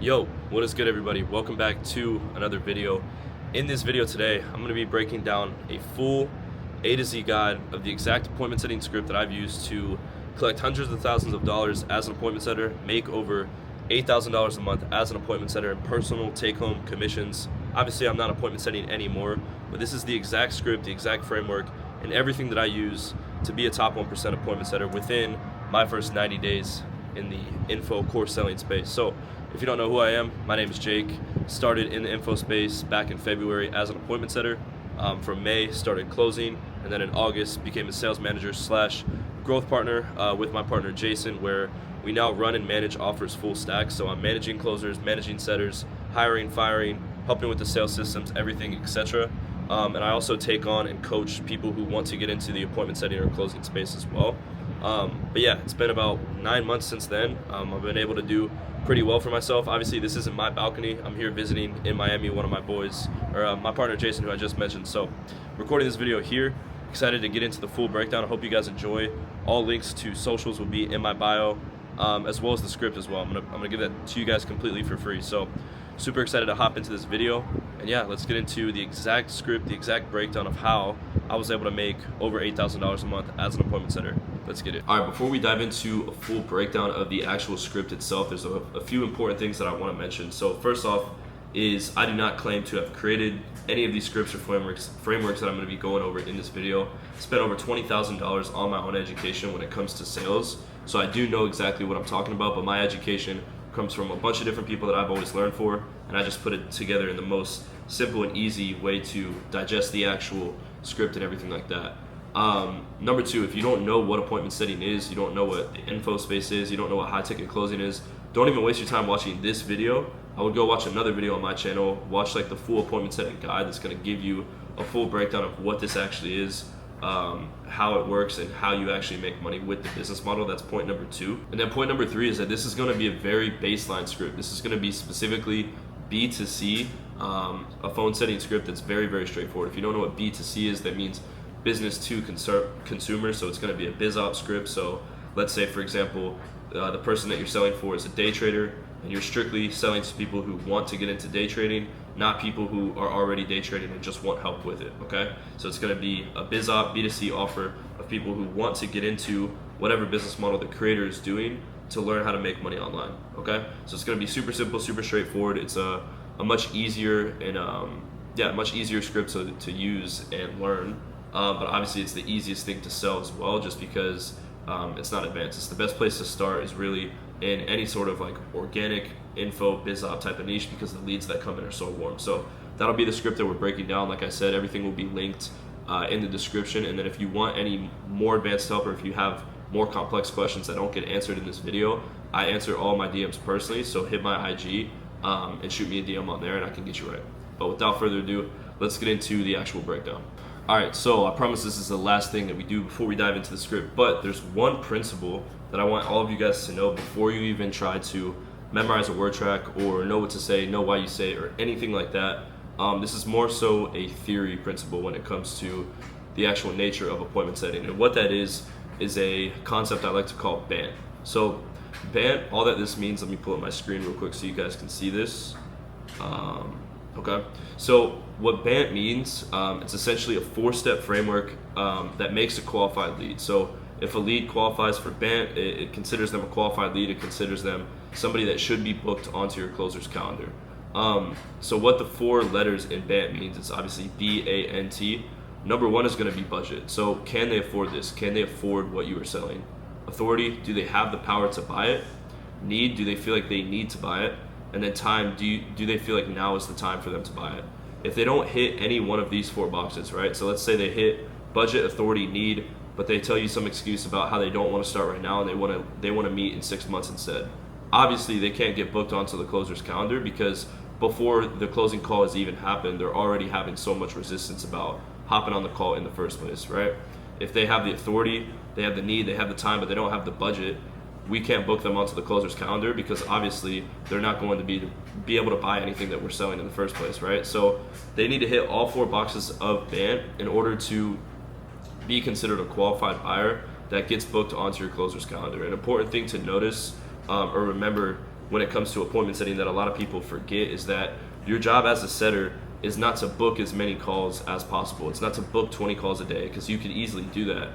Yo, what is good everybody? Welcome back to another video. In this video today, I'm going to be breaking down a full A to Z guide of the exact appointment setting script that I've used to collect hundreds of thousands of dollars as an appointment setter, make over $8,000 a month as an appointment setter in personal take-home commissions. Obviously, I'm not appointment setting anymore, but this is the exact script, the exact framework, and everything that I use to be a top 1% appointment setter within my first 90 days in the info course selling space. So if you don't know who I am, my name is Jake. Started in the info space back in February as an appointment setter. From May, started closing, and then in August became a sales manager slash growth partner with my partner Jason, where we now run and manage offers full stack. So I'm managing closers, managing setters, hiring, firing, helping with the sales systems, everything, etc. And I also take on and coach people who want to get into the appointment setting or closing space as well. But yeah, it's been about 9 months since then. I've been able to do pretty well for myself. Obviously, this isn't my balcony. I'm here visiting in Miami, one of my boys, or my partner Jason, who I just mentioned. So recording this video here, excited to get into the full breakdown. I hope you guys enjoy. All links to socials will be in my bio, as well as the script as well. I'm gonna give that to you guys completely for free. So super excited to hop into this video. And yeah, let's get into the exact script, the exact breakdown of how I was able to make over $8,000 a month as an appointment setter. Let's get it. All right, before we dive into a full breakdown of the actual script itself, there's a few important things that I want to mention. So first off is I do not claim to have created any of these scripts or frameworks that I'm going to be going over in this video. I spent over $20,000 on my own education when it comes to sales. So I do know exactly what I'm talking about, but my education comes from a bunch of different people that I've always learned for, and I just put it together in the most simple and easy way to digest the actual script and everything like that. Number two, if you don't know what appointment setting is, you don't know what the info space is, you don't know what high ticket closing is, don't even waste your time watching this video. I would go watch another video on my channel, watch like the full appointment setting guide that's going to give you a full breakdown of what this actually is, how it works, and how you actually make money with the business model. That's point number two. And then point number three is that this is going to be a very baseline script. This is going to be specifically B2C, a phone setting script that's very, very straightforward. If you don't know what B2C is, that means business to consumer. So it's going to be a biz op script. So let's say, for example, the person that you're selling for is a day trader, and you're strictly selling to people who want to get into day trading, not people who are already day trading and just want help with it. Okay, so it's going to be a biz op B2C offer of people who want to get into whatever business model the creator is doing to learn how to make money online. Okay, so it's going to be super simple, super straightforward. It's a much easier and much easier script to use and learn. But obviously it's the easiest thing to sell as well, just because it's not advanced. It's the best place to start is really in any sort of like organic info biz op type of niche, because the leads that come in are so warm. So that'll be the script that we're breaking down. Like I said, everything will be linked in the description. And then if you want any more advanced help, or if you have more complex questions that don't get answered in this video, I answer all my DMs personally. So hit my IG and shoot me a DM on there, and I can get you right. But without further ado, let's get into the actual breakdown. All right, so I promise this is the last thing that we do before we dive into the script, but there's one principle that I want all of you guys to know before you even try to memorize a word track or know what to say, know why you say it, or anything like that. This is more so a theory principle when it comes to the actual nature of appointment setting. And what that is a concept I like to call BANT. So BANT, all that this means, let me pull up my screen real quick so you guys can see this. Okay, so what BANT means, it's essentially a 4-step framework that makes a qualified lead. So if a lead qualifies for BANT, it considers them a qualified lead. It considers them somebody that should be booked onto your closer's calendar. So what the 4 letters in BANT means, it's obviously B-A-N-T. Number 1 is going to be budget. So can they afford this? Can they afford what you are selling? Authority, do they have the power to buy it? Need, do they feel like they need to buy it? And then time, do they feel like now is the time for them to buy it? If they don't hit any one of these 4 boxes, right? So let's say they hit budget, authority, need, but they tell you some excuse about how they don't want to start right now and they want to meet in 6 months instead. Obviously, they can't get booked onto the closer's calendar, because before the closing call has even happened, they're already having so much resistance about hopping on the call in the first place, right? If they have the authority, they have the need, they have the time, but they don't have the budget, we can't book them onto the closer's calendar, because obviously they're not going to be able to buy anything that we're selling in the first place, right? So they need to hit all 4 boxes of BANT in order to be considered a qualified buyer that gets booked onto your closer's calendar. An important thing to notice or remember when it comes to appointment setting that a lot of people forget is that your job as a setter is not to book as many calls as possible. It's not to book 20 calls a day, because you could easily do that.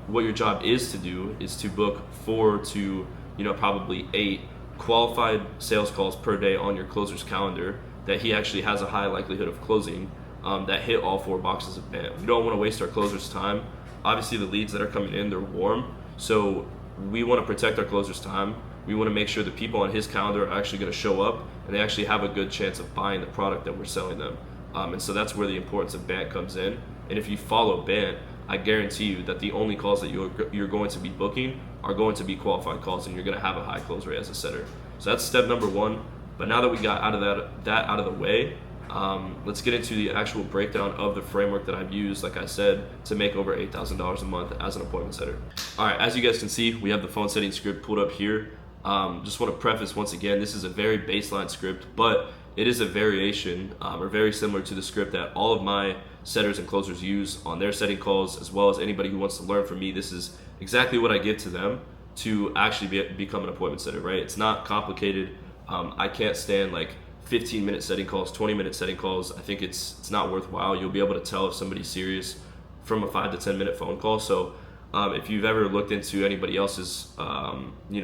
What your job is to do is to book 4 to probably 8 qualified sales calls per day on your closer's calendar that he actually has a high likelihood of closing, that hit all 4 boxes of BANT. We don't want to waste our closer's time. Obviously the leads that are coming in, they're warm, so we want to protect our closer's time. We want to make sure the people on his calendar are actually going to show up and they actually have a good chance of buying the product that we're selling them. And so that's where the importance of BANT comes in. And if you follow BANT, I guarantee you that the only calls that you're going to be booking are going to be qualified calls, and you're going to have a high close rate as a setter. So that's step number 1. But now that we got that out of the way, let's get into the actual breakdown of the framework that I've used, like I said, to make over $8,000 a month as an appointment setter. All right, as you guys can see, we have the phone setting script pulled up here. Just want to preface once again, this is a very baseline script, but it is a variation or very similar to the script that all of my setters and closers use on their setting calls, as well as anybody who wants to learn from me. This is exactly what I give to them to actually become an appointment setter, right? It's not complicated. I can't stand like 15-minute setting calls, 20-minute setting calls. I think it's not worthwhile. You'll be able to tell if somebody's serious from a 5 to 10-minute phone call. So if you've ever looked into anybody else's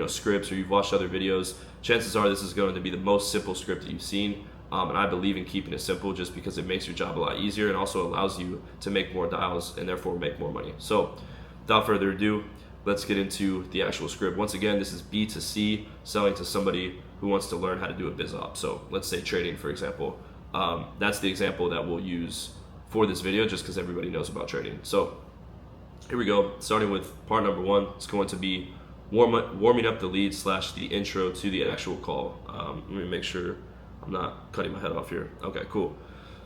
scripts, or you've watched other videos, chances are this is going to be the most simple script that you've seen. And I believe in keeping it simple just because it makes your job a lot easier and also allows you to make more dials and therefore make more money. So without further ado, let's get into the actual script. Once again, this is B2C, selling to somebody who wants to learn how to do a biz op. So let's say trading, for example. That's the example that we'll use for this video just because everybody knows about trading. So here we go. Starting with part number 1, it's going to be warming up the lead / the intro to the actual call. Let me make sure I'm not cutting my head off here. Okay, cool.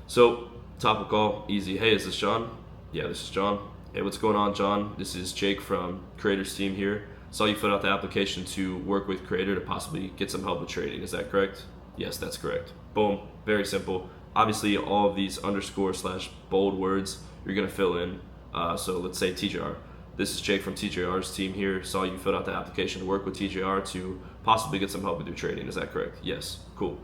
So top of call, easy. Hey, is this John? Yeah, this is John. Hey, what's going on, John? This is Jake from Creator's team here. Saw you fill out the application to work with Creator to possibly get some help with trading. Is that correct? Yes, that's correct. Boom, very simple. Obviously, all of these underscore / bold words you're gonna fill in. So let's say TJR. This is Jake from TJR's team here. Saw you filled out the application to work with TJR to possibly get some help with your trading. Is that correct? Yes, cool.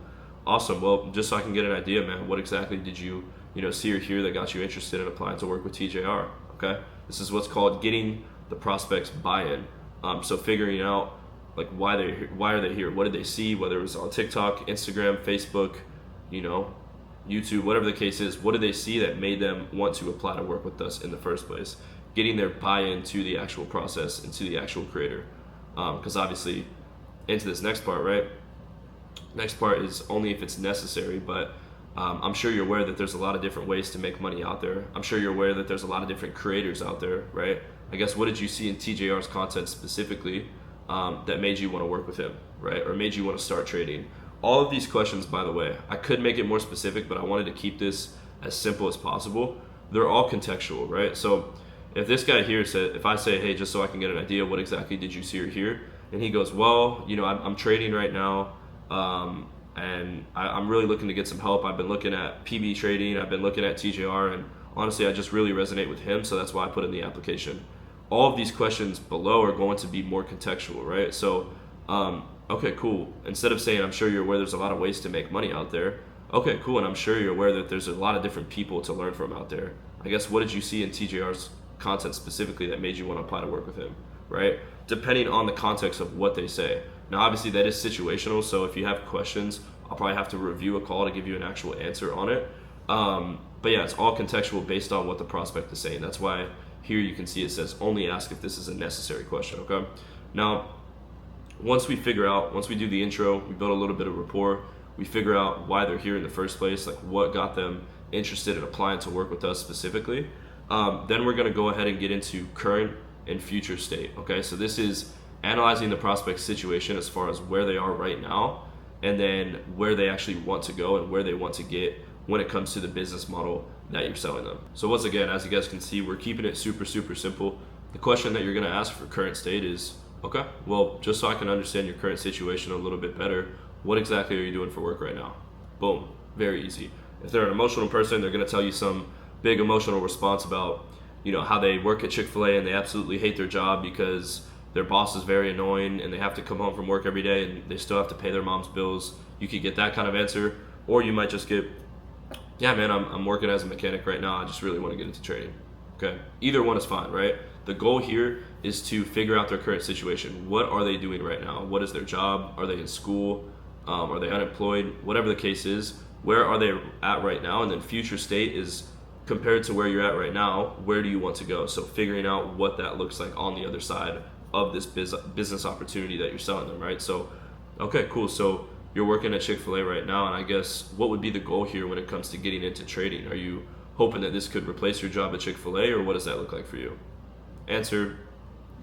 Awesome. Well, just so I can get an idea, man, what exactly did you see or hear that got you interested in applying to work with TJR? Okay, this is what's called getting the prospect's buy-in. So figuring out like why are they here? What did they see? Whether it was on TikTok, Instagram, Facebook, YouTube, whatever the case is, what did they see that made them want to apply to work with us in the first place? Getting their buy-in to the actual process and to the actual creator. Because obviously, into this next part, right? Next part is only if it's necessary, but I'm sure you're aware that there's a lot of different ways to make money out there. I'm sure you're aware that there's a lot of different creators out there, right? I guess what did you see in TJR's content specifically that made you want to work with him, right? Or made you want to start trading? All of these questions, by the way, I could make it more specific, but I wanted to keep this as simple as possible. They're all contextual, right? So if this guy here said, if I say, hey, just so I can get an idea, what exactly did you see or hear? And he goes, well, I'm trading right now. And I'm really looking to get some help. I've been looking at PB trading, I've been looking at TJR, and honestly, I just really resonate with him, so that's why I put in the application. All of these questions below are going to be more contextual, right? So, okay, cool. Instead of saying, I'm sure you're aware there's a lot of ways to make money out there, okay, cool, and I'm sure you're aware that there's a lot of different people to learn from out there. I guess what did you see in TJR's content specifically that made you want to apply to work with him, right? Depending on the context of what they say. Now, obviously, that is situational, so if you have questions, I'll probably have to review a call to give you an actual answer on it. But yeah, it's all contextual based on what the prospect is saying. That's why here you can see it says only ask if this is a necessary question, okay? Now, once we do the intro, we build a little bit of rapport, we figure out why they're here in the first place, like what got them interested in applying to work with us specifically. Then we're gonna go ahead and get into current and future state, okay? So this is analyzing the prospect's situation as far as where they are right now, and then where they actually want to go and where they want to get when it comes to the business model that you're selling them. So once again, as you guys can see, we're keeping it super, super simple. The question that you're gonna ask for current state is, okay, well, just so I can understand your current situation a little bit better, what exactly are you doing for work right now? Boom, very easy. If they're an emotional person, they're gonna tell you some big emotional response about how they work at Chick-fil-A and they absolutely hate their job because their boss is very annoying and they have to come home from work every day and they still have to pay their mom's bills. You could get that kind of answer, or you might just get, yeah, man, I'm working as a mechanic right now. I just really want to get into trading. Okay, either one is fine, right? The goal here is to figure out their current situation. What are they doing right now? What is their job? Are they in school? Are they unemployed? Whatever the case is, where are they at right now? And then future state is compared to where you're at right now, where do you want to go? So figuring out what that looks like on the other side of this business opportunity that you're selling them, right? So, okay, cool. So you're working at Chick-fil-A right now, and I guess what would be the goal here when it comes to getting into trading? Are you hoping that this could replace your job at Chick-fil-A, or what does that look like for you? Answer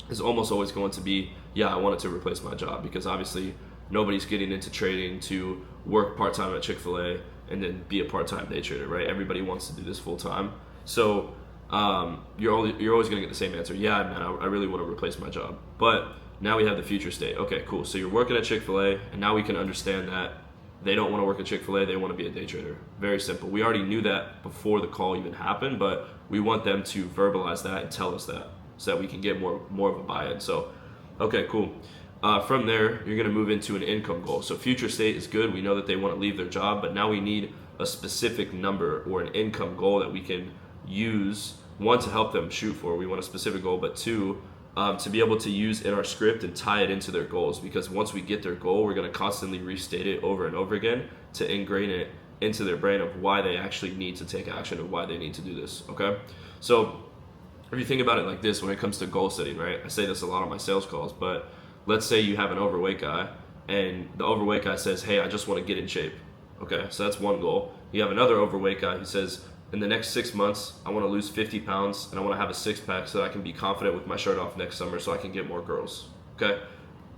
is almost always going to be, yeah, I want it to replace my job, because obviously nobody's getting into trading to work part-time at Chick-fil-A and then be a part-time day trader, right? Everybody wants to do this full-time. So you're always going to get the same answer. Yeah, man, I really want to replace my job. But now we have the future state. Okay, cool. So you're working at Chick-fil-A, and now we can understand that they don't want to work at Chick-fil-A, they want to be a day trader. Very simple. We already knew that before the call even happened, but we want them to verbalize that and tell us that so that we can get more of a buy-in. So, okay, cool. From there, you're going to move into an income goal. So future state is good. We know that they want to leave their job, but now we need a specific number or an income goal that we can use, one, to help them shoot for. We want a specific goal, but two, to be able to use in our script and tie it into their goals, because once we get their goal, we're going to constantly restate it over and over again to ingrain it into their brain of why they actually need to take action and why they need to do this, okay? So if you think about it like this, when it comes to goal setting, right? I say this a lot on my sales calls, but let's say you have an overweight guy and the overweight guy says, hey, I just want to get in shape. Okay, so that's one goal. You have another overweight guy who says, in the next 6 months, I want to lose 50 pounds and I want to have a six-pack so that I can be confident with my shirt off next summer so I can get more girls. Okay,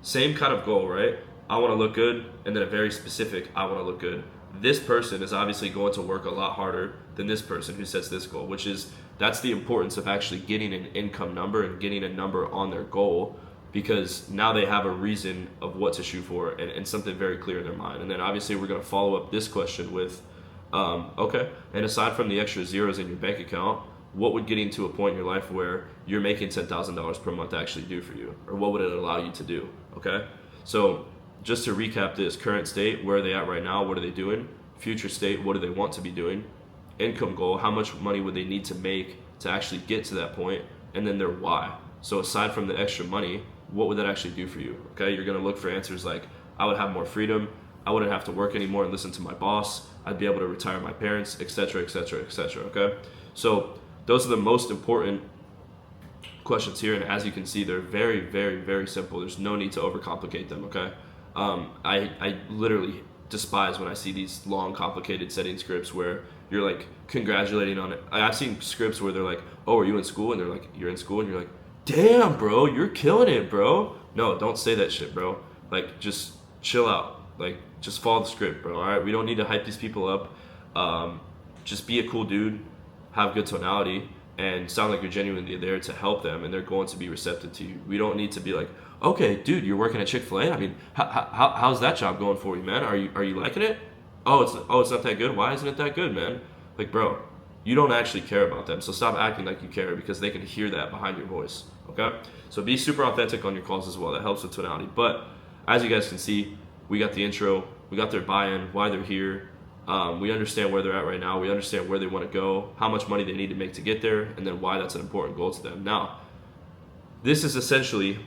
same kind of goal, right? I want to look good, and then a very specific, I want to look good. This person is obviously going to work a lot harder than this person who sets this goal, which is, that's the importance of actually getting an income number and getting a number on their goal, because now they have a reason of what to shoot for and something very clear in their mind. And then obviously we're going to follow up this question with, okay, and aside from the extra zeros in your bank account, what would getting to a point in your life where you're making $10,000 per month actually do for you? Or what would it allow you to do? Okay, so just to recap this, current state, where are they at right now? What are they doing? Future state, what do they want to be doing? Income goal, how much money would they need to make to actually get to that point? And then their why. So aside from the extra money, what would that actually do for you? Okay, you're gonna look for answers like, I would have more freedom, I wouldn't have to work anymore and listen to my boss, I'd be able to retire my parents, etc., etc., etc., okay? So those are the most important questions here, and as you can see, they're very, very, very simple. There's no need to overcomplicate them, okay? I literally despise when I see these long, complicated setting scripts where you're like congratulating on it. I've seen scripts where they're like, oh, are you in school? And they're like, you're in school? And you're like, damn, bro, you're killing it, bro. No, don't say that shit, bro. Like, just chill out. Like, just follow the script, bro, all right? We don't need to hype these people up. Just be a cool dude, have good tonality, and sound like you're genuinely there to help them, and they're going to be receptive to you. We don't need to be like, okay, dude, you're working at Chick-fil-A? I mean, how's that job going for you, man? Are you liking it? Oh, it's not that good? Why isn't it that good, man? Like, bro, you don't actually care about them, so stop acting like you care, because they can hear that behind your voice, okay? So be super authentic on your calls as well. That helps with tonality. But as you guys can see, we got the intro, we got their buy-in, why they're here. We understand where they're at right now. We understand where they want to go, how much money they need to make to get there, and then why that's an important goal to them. Now, this is essentially,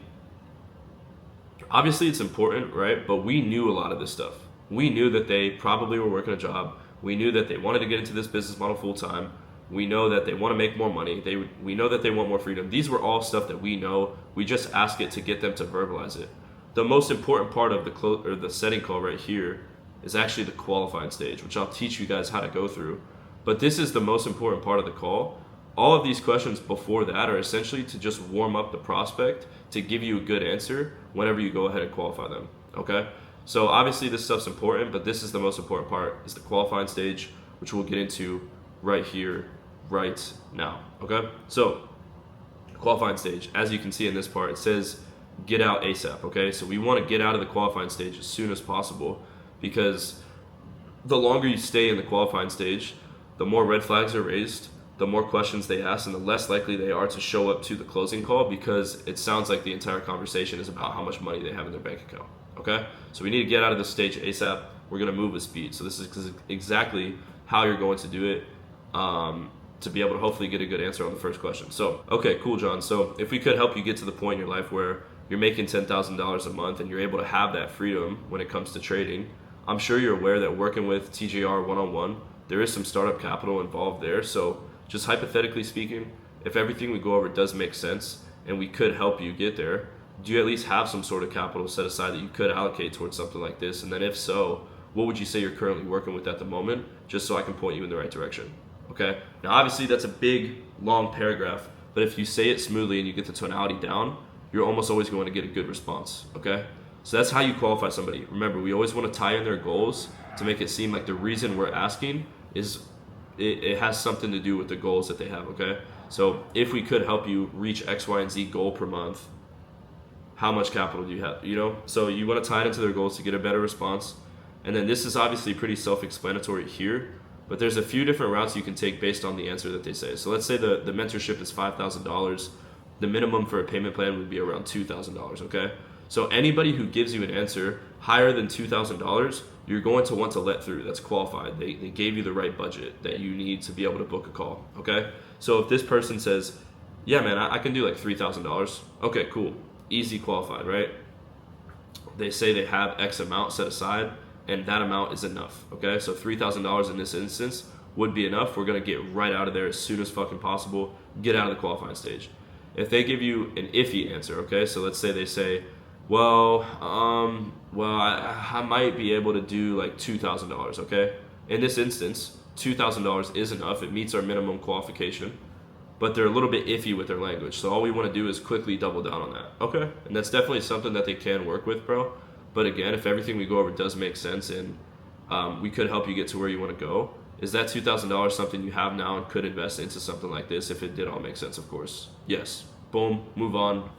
obviously it's important, right? But we knew a lot of this stuff. We knew that they probably were working a job. We knew that they wanted to get into this business model full time. We know that they want to make more money. We know that they want more freedom. These were all stuff that we know. We just ask it to get them to verbalize it. The most important part of the setting call right here is actually the qualifying stage, which I'll teach you guys how to go through. But this is the most important part of the call. All of these questions before that are essentially to just warm up the prospect to give you a good answer whenever you go ahead and qualify them, okay? So obviously this stuff's important, but this is the most important part, is the qualifying stage, which we'll get into right here, right now, okay? So qualifying stage, as you can see in this part, it says get out ASAP, okay? So we want to get out of the qualifying stage as soon as possible, because the longer you stay in the qualifying stage, the more red flags are raised, the more questions they ask and the less likely they are to show up to the closing call, because it sounds like the entire conversation is about how much money they have in their bank account. Okay, so we need to get out of this stage ASAP. We're going to move with speed. So this is exactly how you're going to do it, to be able to hopefully get a good answer on the first question. So, okay, cool, John. So if we could help you get to the point in your life where you're making $10,000 a month and you're able to have that freedom when it comes to trading, I'm sure you're aware that working with TJR one-on-one, there is some startup capital involved there. So just hypothetically speaking, if everything we go over does make sense and we could help you get there, do you at least have some sort of capital set aside that you could allocate towards something like this? And then if so, what would you say you're currently working with at the moment, just so I can point you in the right direction? Okay, now obviously that's a big, long paragraph, but if you say it smoothly and you get the tonality down, you're almost always going to get a good response, okay? So that's how you qualify somebody. Remember, we always want to tie in their goals to make it seem like the reason we're asking is it has something to do with the goals that they have, okay? So if we could help you reach X, Y, and Z goal per month, how much capital do you have, you know? So you want to tie it into their goals to get a better response. And then this is obviously pretty self-explanatory here, but there's a few different routes you can take based on the answer that they say. So let's say the mentorship is $5,000. The minimum for a payment plan would be around $2,000, okay? So anybody who gives you an answer higher than $2,000, you're going to want to let through. That's qualified. They gave you the right budget that you need to be able to book a call, okay? So if this person says, yeah, man, I can do like $3,000. Okay, cool. Easy qualified, right? They say they have X amount set aside, and that amount is enough, okay? So $3,000 in this instance would be enough. We're gonna get right out of there as soon as fucking possible, get out of the qualifying stage. If they give you an iffy answer, okay? So let's say they say, well, I might be able to do like $2,000, okay? In this instance, $2,000 is enough. It meets our minimum qualification, but they're a little bit iffy with their language. So all we want to do is quickly double down on that, okay? And that's definitely something that they can work with, bro. But again, if everything we go over does make sense and we could help you get to where you want to go, is that $2,000 something you have now and could invest into something like this if it did all make sense, of course? Yes. Boom, move on,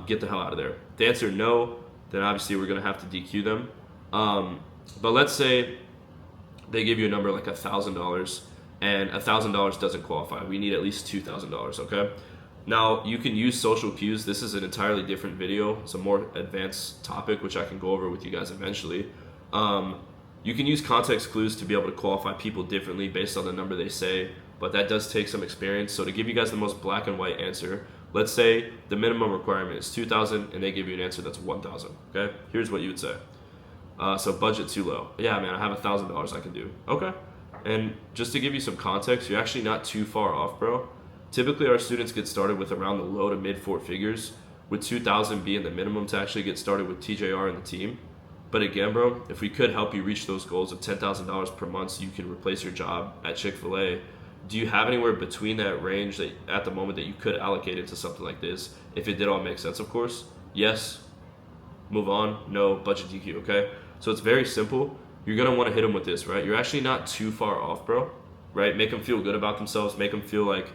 get the hell out of there. If they answer no, then obviously we're going to have to DQ them. But let's say they give you a number like $1,000 and $1,000 doesn't qualify. We need at least $2,000, okay? Now, you can use social cues. This is an entirely different video. It's a more advanced topic, which I can go over with you guys eventually. You can use context clues to be able to qualify people differently based on the number they say, but that does take some experience. So to give you guys the most black and white answer, let's say the minimum requirement is 2,000 and they give you an answer that's 1,000, okay? Here's what you would say. So budget too low. Yeah, man, I have $1,000 I can do. Okay. And just to give you some context, you're actually not too far off, bro. Typically, our students get started with around the low to mid 4 figures, with 2,000 being the minimum to actually get started with TJR and the team. But again, bro, if we could help you reach those goals of $10,000 per month so you can replace your job at Chick-fil-A, do you have anywhere between that range that at the moment that you could allocate into something like this? If it did all make sense, of course. Yes, move on. No, budget DQ, okay? So it's very simple. You're going to want to hit them with this, right? You're actually not too far off, bro, right? Make them feel good about themselves. Make them feel like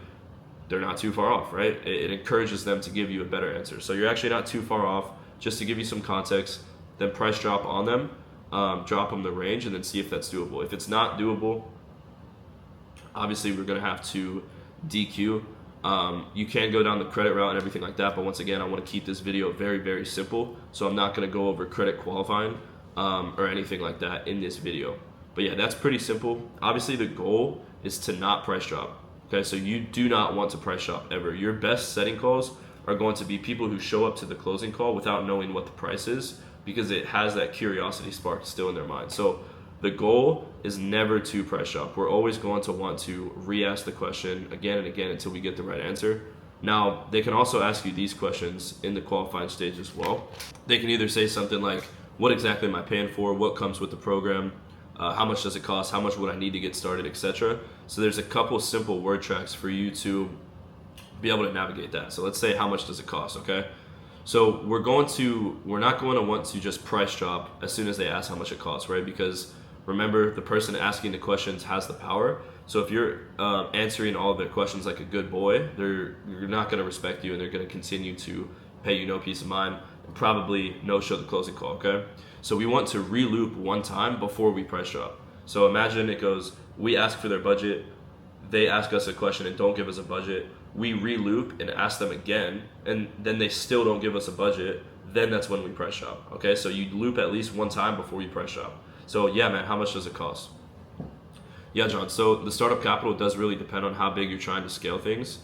they're not too far off, right? It encourages them to give you a better answer. So you're actually not too far off. Just to give you some context, then price drop on them, drop them the range, and then see if that's doable. If it's not doable, obviously we're going to have to DQ. You can go down the credit route and everything like that, but once again, I want to keep this video very, very simple, so I'm not going to go over credit qualifying or anything like that in this video. But yeah, that's pretty simple. Obviously, the goal is to not price drop. Okay, so you do not want to price shop ever. Your best setting calls are going to be people who show up to the closing call without knowing what the price is, because it has that curiosity spark still in their mind. So the goal is never to price shop. We're always going to want to re-ask the question again and again until we get the right answer. Now, they can also ask you these questions in the qualifying stage as well. They can either say something like, what exactly am I paying for? What comes with the program? How much does it cost? How much would I need to get started, etc. So there's a couple simple word tracks for you to be able to navigate that. So let's say, how much does it cost, okay? So we're not going to want to just price drop as soon as they ask how much it costs, right? Because remember, the person asking the questions has the power. So if you're answering all of their questions like a good boy, you're not going to respect you, and they're going to continue to pay you no peace of mind and probably no-show the closing call, okay? So we want to re-loop one time before we price drop. So imagine it goes, we ask for their budget, they ask us a question and don't give us a budget, we re-loop and ask them again, and then they still don't give us a budget, then that's when we price shop. Okay, so you loop at least one time before you price shop. So yeah, man, how much does it cost? Yeah, John, so the startup capital does really depend on how big you're trying to scale things,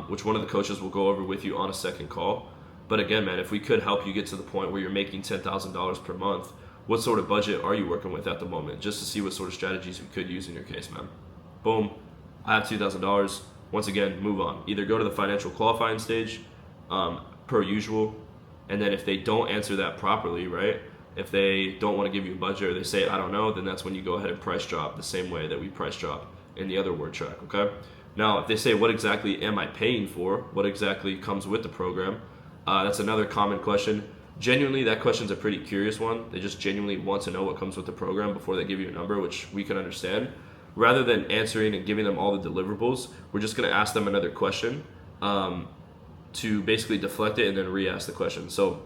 which one of the coaches will go over with you on a second call. But again, man, if we could help you get to the point where you're making $10,000 per month, what sort of budget are you working with at the moment? Just to see what sort of strategies we could use in your case, man. Boom, I have $2,000. Once again, move on. Either go to the financial qualifying stage, per usual, and then if they don't answer that properly, right? If they don't want to give you a budget or they say, I don't know, then that's when you go ahead and price drop the same way that we price drop in the other word track, okay? Now, if they say, what exactly am I paying for? What exactly comes with the program? That's another common question. Genuinely, that question's a pretty curious one. They just genuinely want to know what comes with the program before they give you a number, which we can understand. Rather than answering and giving them all the deliverables, we're just gonna ask them another question to basically deflect it and then re-ask the question. So,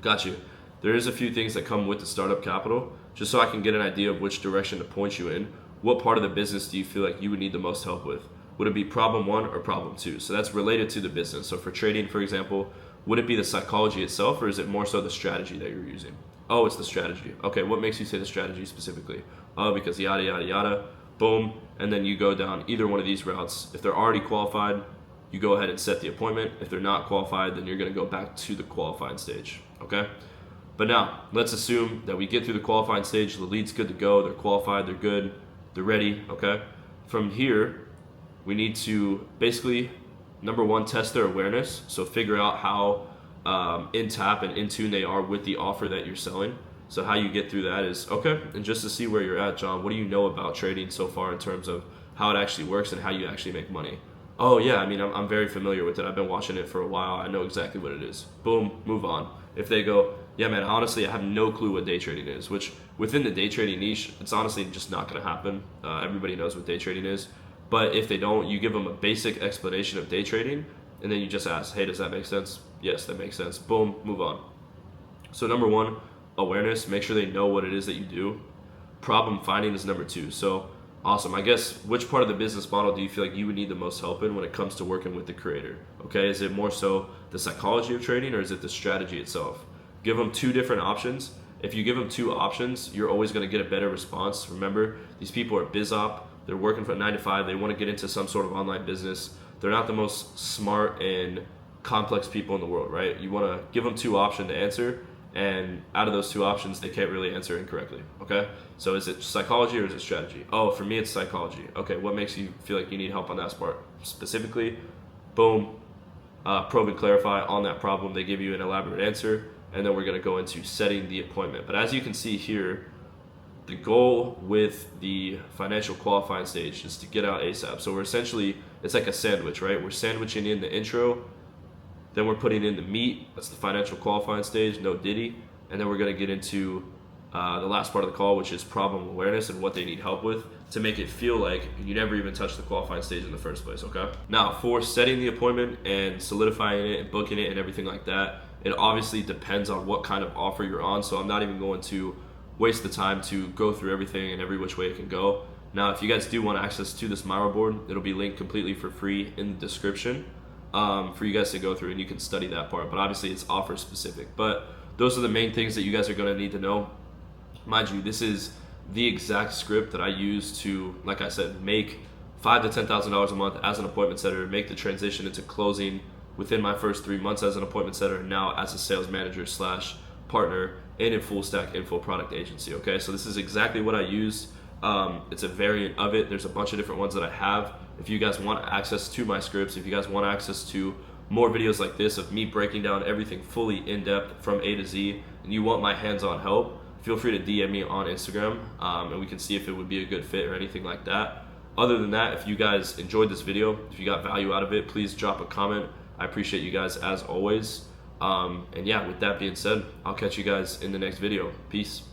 got you. There is a few things that come with the startup capital, just so I can get an idea of which direction to point you in. What part of the business do you feel like you would need the most help with? Would it be problem 1 or problem 2? So that's related to the business. So for trading, for example, would it be the psychology itself, or is it more so the strategy that you're using? Oh, it's the strategy. Okay, what makes you say the strategy specifically? Oh, because yada, yada, yada, boom. And then you go down either one of these routes. If they're already qualified, you go ahead and set the appointment. If they're not qualified, then you're gonna go back to the qualifying stage, okay? But now, let's assume that we get through the qualifying stage, the lead's good to go, they're qualified, they're good, they're ready, okay? From here, we need to basically, number 1, test their awareness. So figure out how in tap and in tune they are with the offer that you're selling. So how you get through that is, okay, and just to see where you're at, John, what do you know about trading so far in terms of how it actually works and how you actually make money? Oh yeah, I mean, I'm very familiar with it. I've been watching it for a while. I know exactly what it is. Boom, move on. If they go, yeah, man, honestly, I have no clue what day trading is, which within the day trading niche, it's honestly just not gonna happen. Everybody knows what day trading is. But if they don't, you give them a basic explanation of day trading, and then you just ask, hey, does that make sense? Yes, that makes sense. Boom, move on. So number 1, awareness, make sure they know what it is that you do. Problem finding is number 2. So awesome. I guess, which part of the business model do you feel like you would need the most help in when it comes to working with the creator? Okay, is it more so the psychology of trading, or is it the strategy itself? Give them 2 different options. If you give them 2 options, you're always going to get a better response. Remember, these people are biz op. They're working from 9 to 5. They want to get into some sort of online business. They're not the most smart and complex people in the world, right? You want to give them 2 options to answer, and out of those 2 options, they can't really answer incorrectly, okay? So is it psychology or is it strategy? Oh, for me, it's psychology. Okay, what makes you feel like you need help on that part specifically? Boom, probe and clarify on that problem. They give you an elaborate answer, and then we're gonna go into setting the appointment. But as you can see here, the goal with the financial qualifying stage is to get out ASAP. So we're essentially, it's like a sandwich, right? We're sandwiching in the intro, then we're putting in the meat, that's the financial qualifying stage, no diddy, and then we're gonna get into the last part of the call, which is problem awareness and what they need help with to make it feel like you never even touched the qualifying stage in the first place, okay? Now, for setting the appointment and solidifying it and booking it and everything like that, it obviously depends on what kind of offer you're on, so I'm not even going to waste the time to go through everything and every which way it can go. Now, if you guys do want access to this Miro board, it'll be linked completely for free in the description for you guys to go through, and you can study that part, but obviously it's offer specific. But those are the main things that you guys are gonna need to know. Mind you, this is the exact script that I use to, like I said, make $5,000 to $10,000 a month as an appointment setter, make the transition into closing within my first 3 months as an appointment setter, and now as a sales manager slash partner in a full stack info product agency, okay? So this is exactly what I use. It's a variant of it. There's a bunch of different ones that I have. If you guys want access to my scripts, if you guys want access to more videos like this of me breaking down everything fully in depth from A to Z, and you want my hands-on help, feel free to DM me on Instagram, and we can see if it would be a good fit or anything like that. Other than that, if you guys enjoyed this video, if you got value out of it, please drop a comment. I appreciate you guys as always. And yeah, with that being said, I'll catch you guys in the next video. Peace.